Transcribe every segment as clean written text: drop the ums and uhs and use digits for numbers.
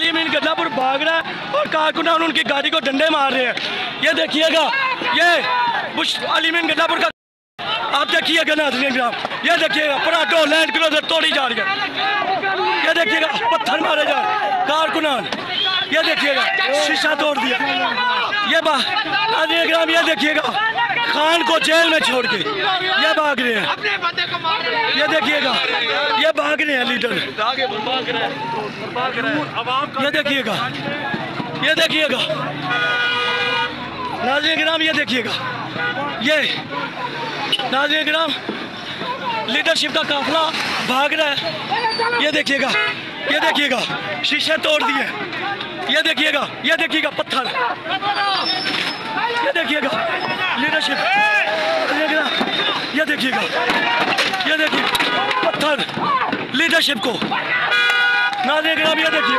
अली अमीन गद्दापुर भाग रहा है और कारकुनान उनकी गाड़ी को डंडे मार रहे हैं। ये देखिएगा, ये अली अमीन गद्दापुर का आप देखिएगा नाज़रीन ग्राम, ये देखिएगा पराठो लैंड क्रूजर तोड़ी जा रही है। ये देखिएगा पत्थर मारे जा रहे कारकुनान, ये देखिएगा शीशा तोड़ दिया। ये नाज़रीन ग्राम, ये देखिएगा खान को जेल में छोड़ के ये भाग रहे हैं। ये देखिएगा, ये भाग रहे हैं लीडर, ये देखिएगा, ये देखिएगा नाज़रीन गिराम, ये देखिएगा, ये नाज़रीन गिराम लीडरशिप का काफिला भाग रहा है। ये देखिएगा, ये देखिएगा शीशे तोड़ दिए। ये देखिएगा, ये देखिएगा पत्थर, ये देखिएगा लीडरशिप, ये देखिएगा, ये देखिए पत्थर लीडरशिप को नाज़रीन गिराम, ये देखिए।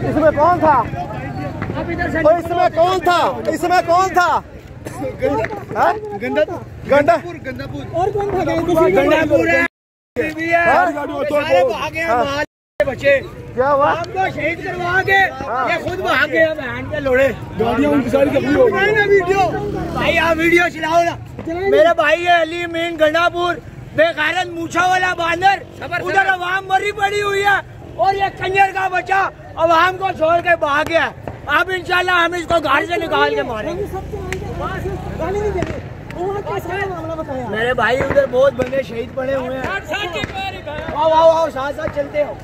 इसमें कौन था? तो इसमें कौन था? इसमें कौन था? गंडापुर और कौन था? गंडापुर है। बच्चे क्या हुआ? आपको शहीद करवा के ये खुद भाग गए, बहन के लोड़े गाड़ियां उनकी सारी जख्मी हो गई ना। वीडियो भाई, आप वीडियो चलाओ ना। मेरे भाई है अली अमीन गंडापुर, बेगैरत मूछा वाला बांदर, उधर अवाम मरी पड़ी हुई है और ये कंजर का बच्चा अवाम को छोड़ के भाग गया। अब इंशाल्लाह हम इसको घर से निकाल के मारेंगे। मेरे भाई उधर बहुत बंदे शहीद पड़े हुए हैं। आओ आओ आओ, साथ साथ चलते हो।